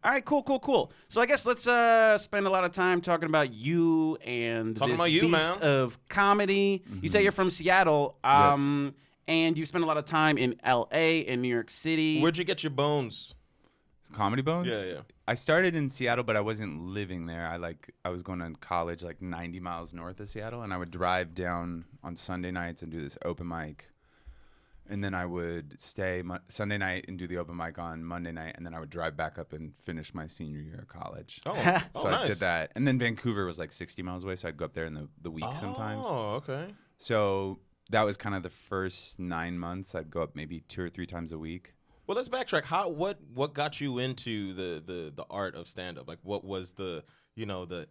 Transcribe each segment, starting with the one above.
All right, cool. So I guess let's spend a lot of time talking about you and Talking this about you, beast man. of comedy. You say you're from Seattle, Yes. and you spent a lot of time in L.A. and New York City. Where'd you get your bones? Comedy Bones? Yeah. I started in Seattle, but I wasn't living there. I was going to college like 90 miles north of Seattle, and I would drive down on Sunday nights and do this open mic. And then I would stay Sunday night and do the open mic on Monday night, and then I would drive back up and finish my senior year of college. Oh, So nice. I did that. And then Vancouver was like 60 miles away, so I'd go up there in the week sometimes. Oh, okay. So that was kind of the first 9 months. I'd go up maybe 2 or 3 times a week. Well, let's backtrack. What got you into the art of stand-up? Like, what was the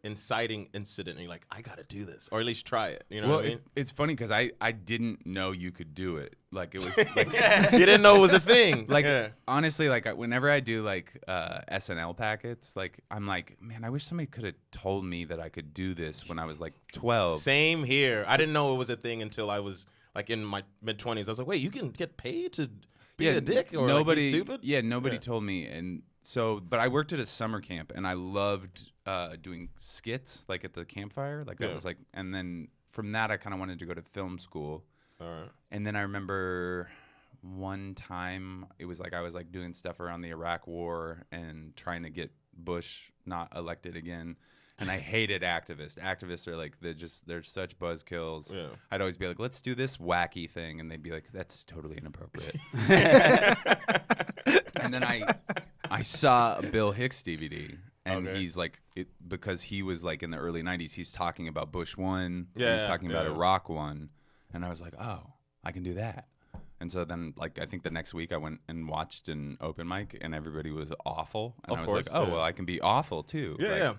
inciting incident? And you're like, I got to do this, or at least try it. You know what I mean? It's funny because I didn't know you could do it. Like, it was like, You didn't know it was a thing. like Yeah. honestly, like whenever I do like SNL packets, like I'm like, man, I wish somebody could have told me that I could do this when I was like 12. Same here. I didn't know it was a thing until I was like in my mid-20s. I was like, wait, you can get paid to be a dick or nobody, like, be stupid? Yeah, nobody told me. And so, but I worked at a summer camp, and I loved doing skits, like at the campfire. Like that was like, and then from that, I kind of wanted to go to film school. All right. And then I remember one time it was like I was like doing stuff around the Iraq War and trying to get Bush not elected again. And I hated activists. Activists are like they're such buzzkills. Yeah. I'd always be like, let's do this wacky thing, and they'd be like, that's totally inappropriate. And then I saw a Bill Hicks DVD, and he's like, because he was like in the early 90s, he's talking about Bush 1, and he's talking about Iraq 1, and I was like, oh, I can do that. And so then, like, I think the next week I went and watched an open mic, and everybody was awful, and I was like, oh, well, I can be awful too. Yeah.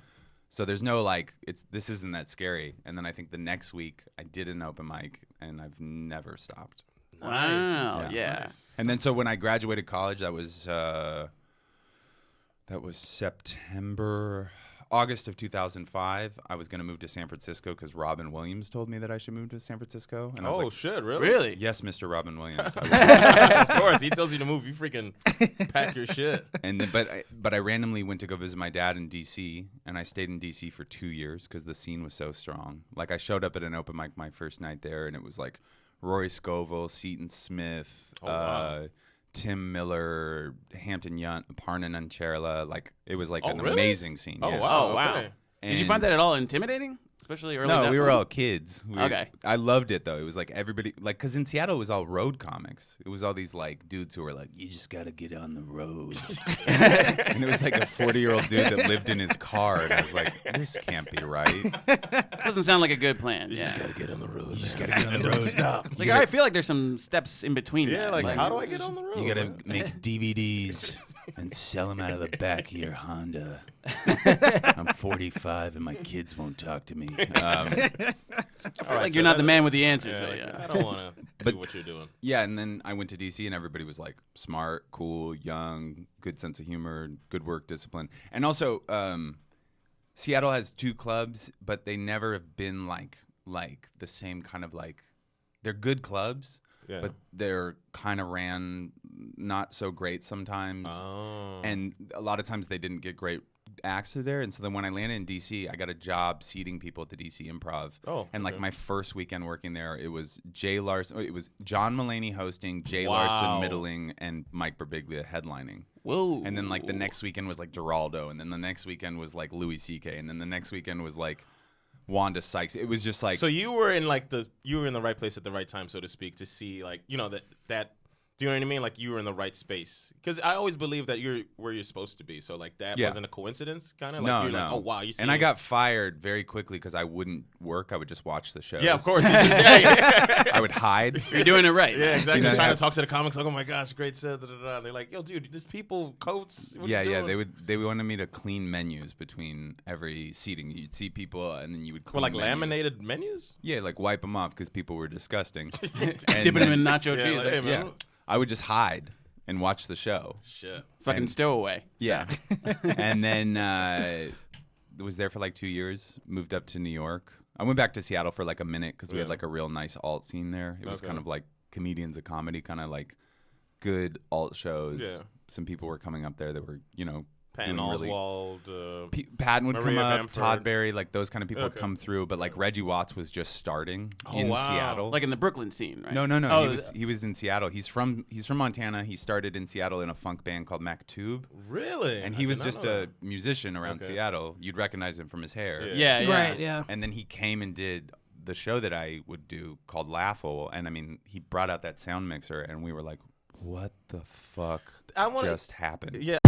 So there's no like, this isn't that scary. And then I think the next week I did an open mic, and I've never stopped. Wow, yeah. Nice. And then so when I graduated college, that was August of 2005. I was going to move to San Francisco because Robin Williams told me that I should move to San Francisco. And I was like, shit, really? Really? yes, Mr. Robin Williams. Of course, he tells you to move. You freaking pack your shit. And then, but I randomly went to go visit my dad in D.C., and I stayed in D.C. for 2 years because the scene was so strong. Like, I showed up at an open mic my first night there, and it was like Rory Scovel, Seton Smith, Tim Miller, Hampton Yount, Aparna Nancherla. Like, it was like an amazing scene. Oh, yeah. wow. Oh, wow. Okay. Did you find that at all intimidating? Especially early No, on? we were all kids. Okay. I loved it, though. It was like everybody, like, because in Seattle, it was all road comics. It was all these, like, dudes who were like, you just got to get on the road. And it was like a 40-year-old dude that lived in his car. And I was like, this can't be right. Doesn't sound like a good plan. You yeah. just got to get on the road. You just got to get on the road. Don't stop. It's like, I feel like there's some steps in between. Yeah, that. like, how do I get on the road? You got to make DVDs and sell them out of the back of your Honda. I'm 45 and my kids won't talk to me. I feel like you're not the man with the answers. Yeah, so, like, yeah. I don't want to do what you're doing. Yeah, and then I went to D.C. and everybody was like smart, cool, young, good sense of humor, good work discipline. And also, Seattle has 2 clubs, but they never have been like the same kind of like, they're good clubs, but they're kind of ran not so great sometimes. Oh. And a lot of times they didn't get great acts through there. And so then when I landed in D.C., I got a job seating people at the D.C. Improv. Oh, and like okay. my first weekend working there, it was Jay Larson. It was John Mulaney hosting, Jay Wow. Larson middling, and Mike Birbiglia headlining. Whoa. And then like the next weekend was like Geraldo, and then the next weekend was like Louis C.K., and then the next weekend was like Wanda Sykes. It was just like, So you were in like you were in the right place at the right time, so to speak, to see like that. Do you know what I mean? Like you were in the right space. Because I always believe that you're where you're supposed to be. So like that wasn't a coincidence, kind of. Like, no, you're no. Like, oh wow, you see. And I got fired very quickly because I wouldn't work. I would just watch the shows. Yeah, of course. Yeah. I would hide. You're doing it right. Yeah, exactly. You know, Trying to talk to the comics, like, oh my gosh, great set. Da, da, da. And they're like, yo, dude, there's people, coats. What are you doing? They wanted me to clean menus between every seating. You'd see people, and then you would clean Well, like menus. laminated menus? Yeah, like wipe them off because people were disgusting. Dipping them in nacho Yeah, cheese. like, hey, man. Yeah, I would just hide and watch the show. Shit. Fucking stowaway. Yeah, and then was there for like 2 years. Moved up to New York. I went back to Seattle for like a minute because we had like a real nice alt scene there. It was kind of like comedians of comedy, kind of like good alt shows. Yeah. Some people were coming up there that were, Patton Oswalt, Patton would Maria come up, Bamford. Todd Barry, like those kind of people would come through. But like Reggie Watts was just starting in Seattle, like in the Brooklyn scene, right? No. Oh, He was in Seattle. He's from Montana. He started in Seattle in a funk band called Mac Tube. Really? And he was just a musician around Seattle. You'd recognize him from his hair. Yeah. Right. Yeah. And then he came and did the show that I would do called Laughable, and I mean, he brought out that sound mixer, and we were like, "What the fuck just happened?" Yeah.